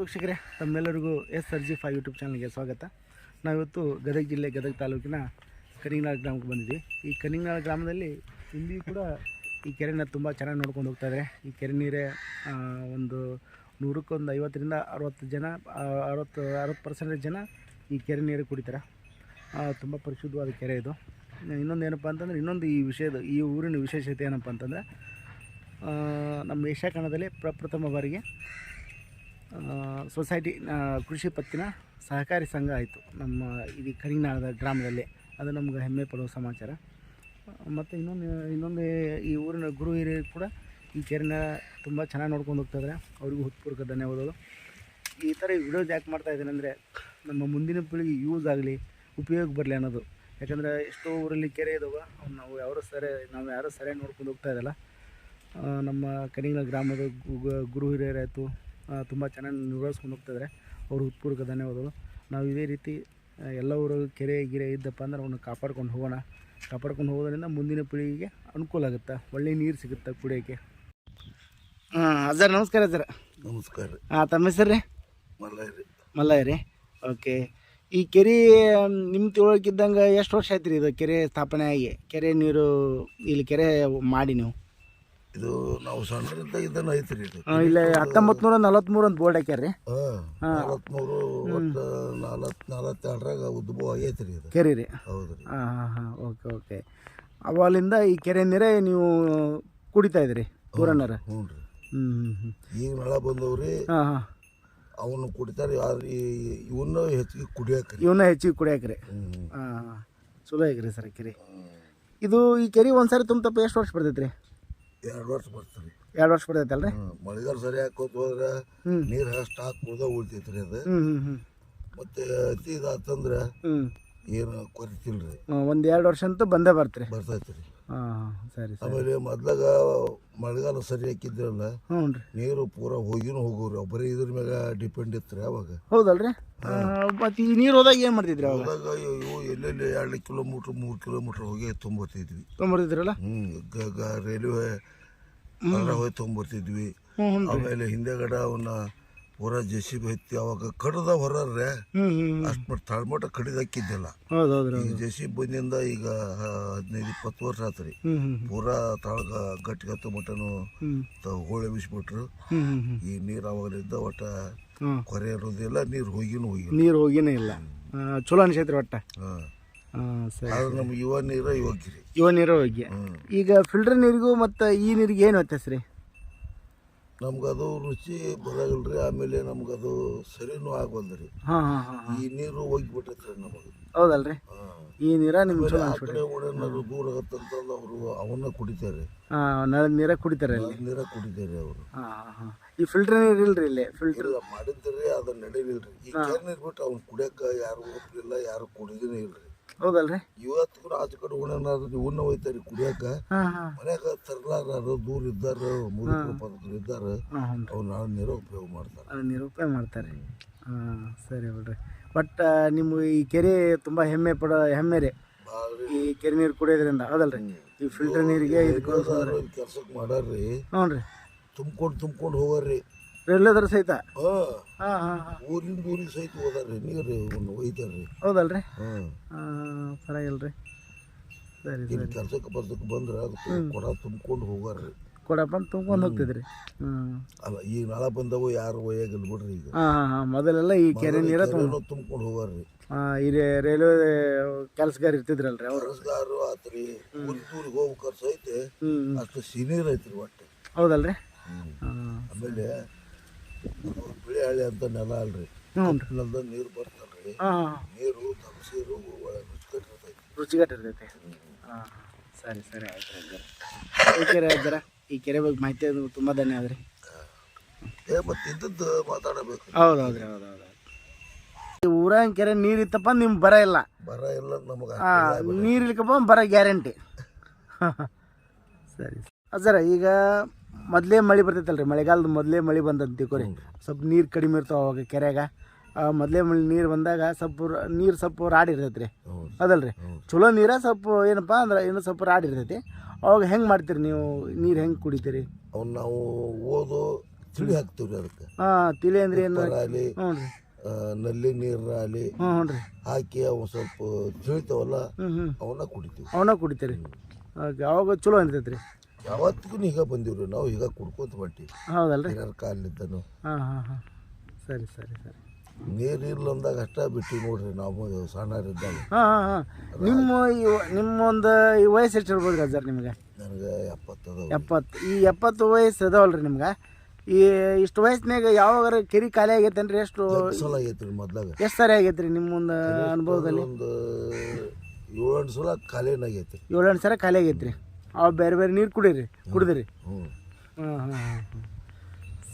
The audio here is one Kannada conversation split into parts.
ವೀಕ್ಷಕರೇ, ತಮ್ಮೆಲ್ಲರಿಗೂ SRG5 ಯೂಟ್ಯೂಬ್ ಚಾನಲ್ಗೆ ಸ್ವಾಗತ. ನಾವಿವತ್ತು ಗದಗ ಜಿಲ್ಲೆ ಗದಗ ತಾಲೂಕಿನ ಕನಿಂಗನಾಳ ಗ್ರಾಮಕ್ಕೆ ಬಂದಿದ್ವಿ. ಈ ಕನಿಂಗನಾಳ ಗ್ರಾಮದಲ್ಲಿ ಇಲ್ಲಿ ಕೂಡ ಈ ಕೆರೆನ ತುಂಬ ಚೆನ್ನಾಗಿ ನೋಡ್ಕೊಂಡು ಹೋಗ್ತಾಯಿದ್ದಾರೆ. ಈ ಕೆರೆ ನೀರೇ ಒಂದು 150ರಿಂದ 60 ಜನ 60% ಜನ ಈ ಕೆರೆ ನೀರು ಕುಡಿತಾರೆ. ತುಂಬ ಪರಿಶುದ್ಧವಾದ ಕೆರೆ ಇದು. ಇನ್ನೊಂದು ಏನಪ್ಪ ಅಂತಂದರೆ, ಈ ಊರಿನ ವಿಶೇಷತೆ ಏನಪ್ಪ ಅಂತಂದರೆ, ನಮ್ಮ ಏಷ್ಯಾ ಖಂಡದಲ್ಲಿ ಪ್ರಪ್ರಥಮ ಬಾರಿಗೆ ಸೊಸೈಟಿ ಕೃಷಿ ಪತ್ತಿನ ಸಹಕಾರಿ ಸಂಘ ಆಯಿತು ನಮ್ಮ ಇದು ಕನಿಂಗನಾಳದ ಗ್ರಾಮದಲ್ಲಿ. ಅದು ನಮ್ಗೆ ಹೆಮ್ಮೆ ಪಡುವ ಸಮಾಚಾರ. ಮತ್ತು ಇನ್ನೊಂದು ಈ ಊರಿನ ಗುರು ಹಿರಿಯರು ಕೂಡ ಈ ಕೆರೆನ ತುಂಬ ಚೆನ್ನಾಗಿ ನೋಡ್ಕೊಂಡು ಹೋಗ್ತಾಯಿದ್ದಾರೆ. ಅವ್ರಿಗೂ ಹೃತ್ಪೂರ್ವಕ ಧನ್ಯವಾದಗಳು. ಈ ಥರ ವಿಡಿಯೋಸ್ ಯಾಕೆ ಮಾಡ್ತಾಯಿದ್ದೀನಿ ಅಂದರೆ, ನಮ್ಮ ಮುಂದಿನ ಪೀಳಿಗೆ ಯೂಸ್ ಆಗಲಿ, ಉಪಯೋಗ ಬರಲಿ ಅನ್ನೋದು. ಯಾಕಂದರೆ ಎಷ್ಟೋ ಊರಲ್ಲಿ ಕೆರೆ ಇದಾವೆ, ನಾವು ಯಾರೂ ಸರಿಯಾಗಿ ನೋಡ್ಕೊಂಡು ಹೋಗ್ತಾ ಇದ್ದಲ್ಲ. ನಮ್ಮ ಕನಿಂಗನಾಳ ಗ್ರಾಮದ ಗುರು ಹಿರಿಯರಾಯಿತು ತುಂಬ ಚೆನ್ನಾಗಿ ನಿರ್ವಹಿಸ್ಕೊಂಡು ಹೋಗ್ತಾಯಿದ್ದಾರೆ. ಅವರು ಹೃತ್ಪೂರ್ವಕ ಧನ್ಯವಾದಗಳು. ನಾವು ಇದೇ ರೀತಿ ಎಲ್ಲ ಊರು ಕೆರೆ ಗಿರೆ ಇದ್ದಪ್ಪ ಅಂದ್ರೆ ಅವನ್ನ ಕಾಪಾಡ್ಕೊಂಡು ಹೋಗೋದ್ರಿಂದ ಮುಂದಿನ ಪೀಳಿಗೆಗೆ ಅನುಕೂಲ ಆಗುತ್ತೆ, ಒಳ್ಳೆ ನೀರು ಸಿಗುತ್ತೆ ಕುಡಿಯೋಕ್ಕೆ. ಅಜ್ಜರ್ ನಮಸ್ಕಾರ. ಅಜ್ಜರ ನಮಸ್ಕಾರ. ತಮ್ಮ ಹೆಸರು ರೀ? ಮಲ್ಲಯ್ಯ ರೀ. ಓಕೆ. ಈ ಕೆರೆ ನಿಮ್ಮ ತಿಳುವಳಿಕಿದ್ದಂಗೆ ಎಷ್ಟು ವರ್ಷ ಆಯ್ತು ರೀ ಇದು ಕೆರೆ ಸ್ಥಾಪನೆ ಆಗಿ? ಕೆರೆ ನೀರು ಇಲ್ಲಿ ಕೆರೆ ಮಾಡಿ ನೀವು? ಇದು ನಾವು ಸಣ್ಣರಿಂದ ಇದನ್ನು ಐತ್ರಿ. ಇದು ಇಲ್ಲ 1943 ಅಂತ ಬೋರ್ಡ್ ಹಾಕ್ಯಾರ ರೀ. 42ರಾಗ ಉದ್ಭವ ಆಗೈತೆ ರೀ ಇದು ಕೆರೆ ರೀ. ಹೌದು ರೀ. ಓಕೆ. ಅವಾಲಿಂದ ಈ ಕೆರೆ ನೀರೇ ನೀವು ಕುಡಿತಾ ಇದ್ರಿ ಊರನ್ನರ? ಹ್ಞೂ ರೀ. ಈಗ ನಳ ಬಂದವ್ರಿ. ಅವನು ಕುಡಿತಾರೆ, ಇವನ್ನ ಹೆಚ್ಚಿಗೆ ಕುಡಿಯಾಕ್ರಿ. ಚಲೋ ಐಕ್ರಿ ಸರ್ ಕೆರೆ. ಇದು ಈ ಕೆರೆ ಒಂದ್ಸರಿ ತುಂಬತಪ್ಪ ಎಷ್ಟು ವರ್ಷ ಬರ್ತೈತೆ ರೀ? 2 ವರ್ಷ ಬರ್ತಾರೆ. 2 ವರ್ಷ ಬರ್ತೈತಲ್ರಿ? ಮಳೆಗಾಲ ಸರಿ ಹಾಕೋತ ಹೋದ್ರೆ ನೀರು ಸ್ಟಾಕ್ ಉಳ್ದ ಉಳಿತೈತ್ರಿ ಅದು. ಮತ್ತೆ ಅತಿ ಇದಾತಂದ್ರೆ ಏನು ಕೊರಿತಿಲ್ರಿ. 1-2 ವರ್ಷ ಅಂತೂ ಬಂದೇ ಬರ್ತೈತ್ರಿ. ಸರಿ. ಆಮೇಲೆ ಮೊದ್ಲಾಗ ಮಳೆಗಾಲ ಸರಿ ಹಾಕಿದ್ರಲ್ಲ, ನೀರು ಪೂರಾ ಹೋಗೋರಿ. ಒಬ್ಬರೇ ಇದ್ರ ಮ್ಯಾಗ ಡಿಪೆಂಡ್ ಇತ್ತು ಅವಾಗ. ಹೌದಲ್ರಿ? ಮತ್ತೆ ಈ ನೀರು ಹೋದಾಗ ಏನು ಮಾಡ್ತಿದ್ರಿ ಅವಾಗ? ಇವು ಎಲ್ಲೆಲ್ಲಿ 2 ಕಿಲೋಮೀಟ್ರ್ 3 ಕಿಲೋಮೀಟ್ರ್ ಹೋಗಿ ತೊಗೊಂಬರ್ತಿದ್ವಿ. ರೈಲ್ವೆ ಹೋಗಿ ತೊಗೊಂಬರ್ತಿದ್ವಿ. ಆಮೇಲೆ ಹಿಂದೆಗಡೆ ಅವನ್ನ ಹೊರ JCB ಹತ್ತಿ ಅವಾಗ ಕಡ್ದ ಹೊರ್ರೆ ಅಷ್ಟು ತಾಳ್ಮಟ್ಟ ಕಡಿದು ಹಾಕಿದ್ದಿಲ್ಲ. ಈಗ JCB ಬಂದಿಂದ ಈಗ 15-20 ವರ್ಷ ಆತ್ರಿ. ಪೂರಾ ತಾಳ್ಗ ಗಟ್ಟಿಗೆ ಹತ್ತು ಮಟನು ಹೋಳಿ ಬಿಸ್ಬಿಟ್ರು. ಈ ನೀರು ಅವಾಗಲಿದ್ದ ಒಟ್ಟ ಕೊರೆ ಇರೋದಿಲ್ಲ, ನೀರು ಹೋಗಿನೇ ಇಲ್ಲ. ಚಲೋ ಅನ್ಸೈತ್ರಿ ಒಟ್ಟ. ನಮ್ಗೆ ಯುವ ನೀರು ಹೋಗಿ. ಈಗ ಫಿಲ್ಟರ್ ನೀರಿಗೂ ಮತ್ತು ಈ ನೀರಿಗೆ ಏನು ವ್ಯತ್ಯಾಸ ರೀ? ನಮ್ಗದು ರುಚಿ ಬರೋದಿಲ್ರಿ. ಆಮೇಲೆ ನಮ್ಗದು ಸರಿನೂ ಆಗವಲ್ರಿ. ಈ ನೀರು ಹೋಗಿಬಿಟ್ಟೈತ್ರಿ ನಮಗೆ. ಹೌದಲ್ರಿ? ಈ ನೀರ ನಿಮ್ಗೆ ಆ ಕಡೆ ಓಡೇನಾದ್ರು ದೂರ ಆಗತ್ತಂತಂದು ಅವರು ಅವನ್ನ ಕುಡಿತಾರೆ. ನಳದ ನೀರ ಕುಡಿತಾರೆ ಅವರು. ಈ ಫಿಲ್ಟರ್ ನೀರು ಇಲ್ರಿ ಇಲ್ಲಿ? ಫಿಲ್ಟರ್ ಮಾಡಿದ್ರಿ ಅದು ನಡೀಲಿಲ್ರಿ. ಈ ಕೆರೆ ನೀರು ಬಿಟ್ಟು ಅವ್ನು ಕುಡಿಯಕ್ಕೆ ಯಾರು ಒಪ್ಪಲಿಲ್ಲ, ಯಾರು ಕುಡಿದಿನೇ ಇಲ್ರಿ. ಹೌದಲ್ರಿ? ಇವತ್ತು ಆಚೆ ಕಡೆ ಓಡೇನಾದ್ರು ಇವನ್ನ ಹೋಯ್ತಾರಿ ಕುಡಿಯಕ್ಕ. ಮನ್ಯಾಗ ತರ್ಲಾರು ದೂರ ಇದ್ದಾರ, ಮುದುಕರು ಇದ್ದಾರ, ಅವ್ರು ನಾಳೆ ನೀರು ಉಪಯೋಗ ಮಾಡ್ತಾರೆ. ಸರಿ ಬಿಡ್ರಿ. ಬಟ್ ನಿಮ್ಗೆ ಈ ಕೆರೆ ತುಂಬ ಹೆಮ್ಮೆ ರೀ ಈ ಕೆರೆ ನೀರು ಕುಡಿಯೋದ್ರಿಂದ. ಹೌದಲ್ರಿ? ಈ ಫಿಲ್ಟರ್ ನೀರಿಗೆ ಕೆಲ್ಸಕ್ಕೆ ಮಾಡಾರ್ರಿ. ಹ್ಞೂ ರೀ. ತುಂಬ್ಕೊಂಡು ಹೋಗಾರ್ರಿ ಎಲ್ಲದ್ರ ಸಹಿತ. ಊರಿಗೆ ಸಹಿತ ಹೋದಾರ್ರಿ, ನೀರು ಒಯ್ತಾರ್ರಿ. ಹೌದಲ್ರಿ? ಪರವಾಗಿಲ್ರಿ. ಸರಿ. ಕೆಲ್ಸಕ್ಕೆ ಬಂದ್ರೆ ಕೊಡ ತುಂಬ್ಕೊಂಡು ಹೋಗಾರ್ರಿ. ಕೊಡ ಬಂದು ತುಂಬ್ಕೊಂಡು ಹೋಗ್ತಿದ್ರಿ. ಅಲ್ಲ, ಈಗ ನಾಳೆ ಬಂದವು ಯಾರು ಒಯ್ಯಾಗಿಲ್ಲ ಬಿಡ್ರಿ. ಈಗ ಮೊದಲೆಲ್ಲ ಈ ಕೆರೆ ನೀರ ತುಂಬ್ಕೊಂಡು ಹೋಗಾರ್ರಿ. ಈ ರೈಲ್ವೆ ಕೆಲಸಗಾರ ಇರ್ತಿದ್ರಲ್ರಿ ಅವ್ರು. ಕೆಲಸಗಾರರು ಆತ್ರಿ. ಊರಿಗೆ ಹೋಗ್ಬೇಕಾದ್ರೆ ಸಹಿತ ಅಷ್ಟು ಸೀನಿಯರ್ ಐತ್ರಿ ಒಟ್ಟು. ಹೌದಲ್ರಿ? ಆಮೇಲೆ ಬಿಳಿ ಹಳ್ಳಿ ಅಂತ ನೆಲ ಅಲ್ರಿ, ನೆಲದ ನೀರು ಬರ್ತಲ್ರಿ. ನೀರು ತಮಸೀರು ರುಚಿಗಟ್ಟಿರ್ತೈತಿ. ಸರಿ ಆಯ್ತು. ಓಕೆ. ಈ ಕೆರೆ ಬಗ್ಗೆ ಮಾಹಿತಿ ತುಂಬ ಧನ್ಯವಾದ ರೀ. ಮತ್ತೆ ಇದ್ದದ್ದು ಮಾತಾಡಬೇಕು. ಹೌದೌದ್ರಿ. ಈ ಊರಾಗ ಕೆರೆ ನೀರು ಇತ್ತಪ್ಪ ನಿಮ್ಗೆ ಬರ ಇಲ್ಲ ನಮಗೆ. ನೀರು ಇಲ್ಕಪ್ಪ ಬರ ಗ್ಯಾರಂಟಿ. ಸರಿ ಅಜ್ಜರ, ಈಗ ಮೊದಲೇ ಮಳೆ ಬರ್ತೈತಲ್ರಿ, ಮಳೆಗಾಲದ ಮೊದಲೇ ಮಳೆ ಬಂದಂತ ತಿಳ್ಕೊರಿ. ಸ್ವಲ್ಪ ನೀರು ಕಡಿಮೆ ಇರ್ತಾವೆ ಅವಾಗ ಕೆರೆಯಾಗ. ಮೊದಲೇ ನೀರು ಬಂದಾಗ ಸ್ವಲ್ಪ ರಾಡಿ ಇರ್ತೈತೆ ರೀ. ಹೌದಲ್ರಿ? ಚಲೋ ನೀರ ಸ್ವಲ್ಪ ಏನಪ್ಪ ಅಂದ್ರೆ ಇನ್ನೂ ಸ್ವಲ್ಪ ರಾಡಿ ಇರ್ತೈತಿ. ಅವಾಗ ಹೆಂಗೆ ಮಾಡ್ತೀರಿ ನೀವು? ನೀರು ಹೆಂಗೆ ಕುಡಿತೀರಿ? ಅವ್ನು ನಾವು ಓದು ತಿಳಿ ಹಾಕ್ತೀವ್ರಿ ಅದಕ್ಕೆ. ತಿಳಿ ಅಂದ್ರೆ ಏನು? ಆಗಲಿ ಹ್ಞೂ ರೀ. ನಲ್ಲಿ ನೀರಾಗಲಿ ಹ್ಞೂ ರೀ. ಹಾಕಿ ಅವು ಸ್ವಲ್ಪ ತಿಳಿತಾವಲ್ಲ ಅವನ್ನ ಕುಡಿತೀವಿ. ಅವನ್ನ ಕುಡಿತೀರಿ? ಓಕೆ. ಅವಾಗ ಚಲೋ ಅನ್ತೈತೆ ರೀ? ಯಾವತ್ತಿಗೂ ಈಗ ಬಂದೀವ್ರಿ ನಾವು, ಈಗ ಕುಡ್ಕೊಂತ ಹೊಂಟೀವಿ. ಹೌದಲ್ರಿ? ಹಿರಿಯರ ಕಾಲಿದ್ದನು. ಹಾಂ. ಸರಿ. ನೀರು ಇಲ್ಲ ಅಂದಾಗ ಅಷ್ಟ ಬಿಟ್ಟು ನೋಡ್ರಿ ನಾವು ಸಣ್ಣರಿದ್ದಾಗ. ಹಾಂ. ನಿಮ್ಮೊಂದು ಈ ವಯಸ್ಸು ಎಷ್ಟು ಇರ್ಬೋದು ಗಜಾರ್ ನಿಮಗೆ? ನನಗೆ 70 ಅದಾವ. 70. ಈ 70 ವಯಸ್ಸು ಅದಾವಲ್ರಿ ನಿಮ್ಗೆ? ಈ ಇಷ್ಟು ವಯಸ್ಸಿನಾಗ ಯಾವಾಗ ಕೆರೆ ಖಾಲಿ ಆಗೈತೇನ್ರಿ? ಎಷ್ಟು ಸಲ ಆಗೈತ್ರಿ ಮೊದ್ಲಾಗ? ಎಷ್ಟು ಸಾರಿ ಆಗೈತ್ರಿ ನಿಮ್ಮ ಒಂದು ಅನುಭವದಲ್ಲಿ? ಒಂದು 7-8 ಸಲ ಖಾಲಿನಾಗೈತಿ. 7-8 ಸಲ ಖಾಲಿ ಆಗೈತ್ರಿ. ಅವು ಬೇರೆ ನೀರು ಕುಡಿದ್ರಿ? ಹಾಂ.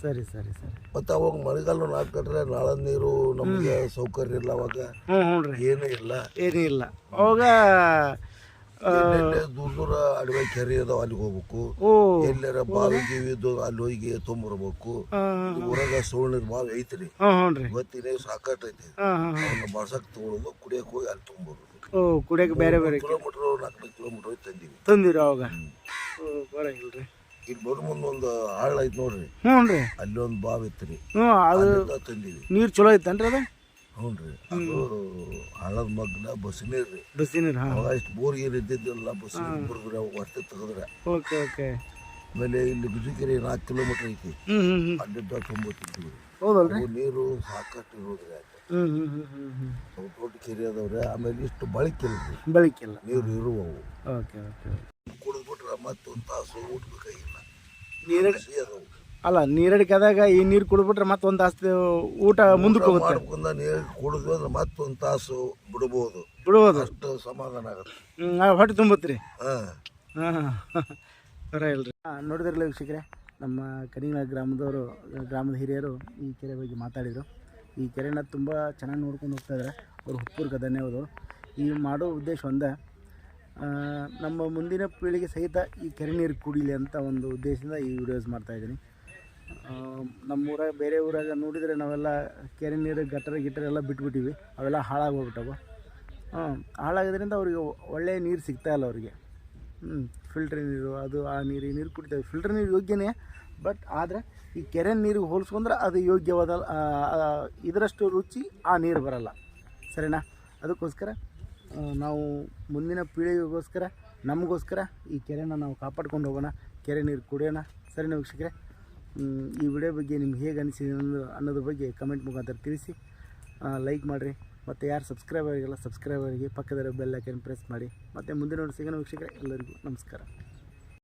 ಸರಿ. ಮತ್ತೆ ಅವಾಗ ಮಳೆಗಾಲ ಹಾಕ್ಬಿಟ್ರೆ ನಾಳೆ ನೀರು ನಮಗೆ ಸೌಕರ್ಯ ಇಲ್ಲ. ಅವಾಗ ಏನೂ ಇಲ್ಲ. ಅವಾಗ ದೂರ ಅಡವೆ ಕೆರೆ ಅದಾವ, ಅಲ್ಲಿಗೆ ಹೋಗ್ಬೇಕು. ಎಲ್ಲಾರ ಬಾವಿ ಗೀವಿದ್ದು ಅಲ್ಲಿ ಹೋಗಿ ತೊಂಬರ್ಬೇಕು. ಊರಾಗ ಸೋಳ್ನೀರ್ ಬಾವಿ ಐತ್ರಿ, ಇವತ್ತಿನ ಸಾಕಾಟ್ ಐತಿ. ಅವನ್ನ ಬಾಳ್ಸಕ್ ತಗೊಳ್ಳೋದು, ಕುಡಿಯಕ್ ಹೋಗಿ ಅಲ್ಲಿ ತೊಂಬರೋದು. ಕುಡಿಯಕ್ಕೆ ಬೇರೆ ಕಿಲೋಮೀಟರ್ 4 ಕಿಲೋಮೀಟರ್ ಹೋಗಿ ತಂದಿರಿ ಅವಾಗ? ಬರಂಗಿಲ್ರಿ. ಇಲ್ಲಿ ಬರೋ ಮುಂದೆ ಒಂದು ಹಳ್ಳ ಐತಿ ನೋಡ್ರಿ. ರೀ. ಅಲ್ಲಿ ಒಂದು ಬಾವಿ ಐತ್ರಿ, ಅದು ತಂದಿವಿ. ನೀರು ಚಲೋ ಐತನ್ರಿ ಅದು? ಹ್ಞೂನ್ರಿ. ಅದು ಹಳ್ಳದ ಮಗ್ನ ಬಸ್ ನೀರು. ಅವಾಗ ಇಷ್ಟು ಬೋರ್ ಗೀರ್ ಇದ್ದಿದ್ದಿಲ್ಲ. ಬಸ್ ನೀರು ಬರೆದ್ರೆ ಅವಾಗ ಹೊಟ್ಟೆ ತೆಗೆದ್ರೆ. ಓಕೆ. ಆಮೇಲೆ ಇಲ್ಲಿ ಬಿಜುಕೆರೆ 4 ಕಿಲೋಮೀಟರ್ ಐತಿ, ಅಲ್ಲಿದ್ದ ತುಂಬೋತಿದ್ವಿ. ಹೌದಲ್ರಿ? ನೀರು ಸಾಕಷ್ಟು ಇರೋದ್ರಿ. ದೊಡ್ಡ ಕೆರೆ ಅದಾವ್ರಿ. ಆಮೇಲೆ ಇಷ್ಟು ಬಳಕಿಲ್ಲ ನೀರು ಇರುವವು. ಕುಡಿದ್ಬಿಟ್ರೆ ಮತ್ತೊಂದು ತಾಸು ಊಟ ಬೇಕಾಗಿಲ್ಲ. ಅಲ್ಲ, ನೀರಡಿಕೆ ಆದಾಗ ಈ ನೀರು ಕುಡಿದ್ಬಿಟ್ರೆ ಮತ್ತೊಂದು ತಾಸು ಊಟ ಮುಂದಕ್ಕೆ ಹೋಗುತ್ತೆ. ನೀರು ಕುಡಿದ್ವಿ ಅಂದ್ರೆ ಮತ್ತೊಂದು ತಾಸು ಬಿಡ್ಬೋದು. ಅಷ್ಟು ಸಮಾಧಾನ ಆಗುತ್ತೆ. ಹೊಟ್ಟೆ ತುಂಬುತ್ರಿ. ಹಾಂ. ಇಲ್ರಿ. ನೋಡಿದ್ರಲ್ಲ ವೀಕ್ಷಕರೇ, ನಮ್ಮ ಕನಿಂಗ್ಳ ಗ್ರಾಮದ ಹಿರಿಯರು ಈ ಕೆರೆ ಬಗ್ಗೆ ಮಾತಾಡಿದರು. ಈ ಕೆರೆನ ತುಂಬ ಚೆನ್ನಾಗಿ ನೋಡ್ಕೊಂಡು ಹೋಗ್ತಾಯಿದ್ದಾರೆ. ಅವ್ರು ಹುಪ್ಪೂರ್ಗೆ ಧನ್ಯವಾದಗಳು. ಈ ಮಾಡೋ ಉದ್ದೇಶ ಒಂದೇ, ನಮ್ಮ ಮುಂದಿನ ಪೀಳಿಗೆ ಸಹಿತ ಈ ಕೆರೆ ನೀರು ಕುಡೀಲಿ ಅಂತ ಒಂದು ಉದ್ದೇಶದಿಂದ ಈ ವಿಡಿಯೋಸ್ ಮಾಡ್ತಾಯಿದ್ದೀನಿ. ನಮ್ಮೂರಾಗ ಬೇರೆ ಊರಾಗ ನೋಡಿದರೆ ನಾವೆಲ್ಲ ಕೆರೆ ನೀರು ಗಟ್ಟರ ಎಲ್ಲ ಬಿಟ್ಬಿಟ್ಟಿವಿ. ಅವೆಲ್ಲ ಹಾಳಾಗೋಗ್ಬಿಟ್ಟವು. ಹಾಳಾಗೋದ್ರಿಂದ ಅವ್ರಿಗೆ ಒಳ್ಳೆಯ ನೀರು ಸಿಗ್ತಾಯಿಲ್ಲ ಅವ್ರಿಗೆ. ಫಿಲ್ಟ್ರ್ ನೀರು, ಅದು ಆ ನೀರು ಕುಡಿತೇವೆ. ಫಿಲ್ಟ್ರ್ ನೀರು ಯೋಗ್ಯನೇ, ಬಟ್ ಆದರೆ ಈ ಕೆರೆ ನೀರಿಗೆ ಹೋಲಿಸ್ಕೊಂಡ್ರೆ ಅದು ಯೋಗ್ಯವಾದ ಇದರಷ್ಟು ರುಚಿ ಆ ನೀರು ಬರಲ್ಲ. ಸರಿನಾ? ಅದಕ್ಕೋಸ್ಕರ ನಾವು ಮುಂದಿನ ಪೀಳಿಗೆಗೋಸ್ಕರ, ನಮಗೋಸ್ಕರ ಈ ಕೆರೆನ ನಾವು ಕಾಪಾಡ್ಕೊಂಡು ಹೋಗೋಣ, ಕೆರೆ ನೀರು ಕುಡಿಯೋಣ. ಸರಿನಾ ವೀಕ್ಷಕರೇ? ಈ ವಿಡಿಯೋ ಬಗ್ಗೆ ನಿಮ್ಗೆ ಹೇಗೆ ಅನಿಸಿದೆ ಅನ್ನೋದ್ರ ಬಗ್ಗೆ ಕಮೆಂಟ್ ಮುಖಾಂತರ ತಿಳಿಸಿ. ಲೈಕ್ ಮಾಡಿರಿ. ಮತ್ತು ಯಾರು ಸಬ್ಸ್ಕ್ರೈಬ್ ಆಗಿಲ್ಲ, ಸಬ್ಸ್ಕ್ರೈಬ್ ಆಗಿ ಪಕ್ಕದ ಬೆಲ್ ಐಕಾನ್ ಪ್ರೆಸ್ ಮಾಡಿ. ಮತ್ತು ಮುಂದಿನ ಸಿಗೋಣ ವೀಕ್ಷಕರೇ. ಎಲ್ಲರಿಗೂ ನಮಸ್ಕಾರ.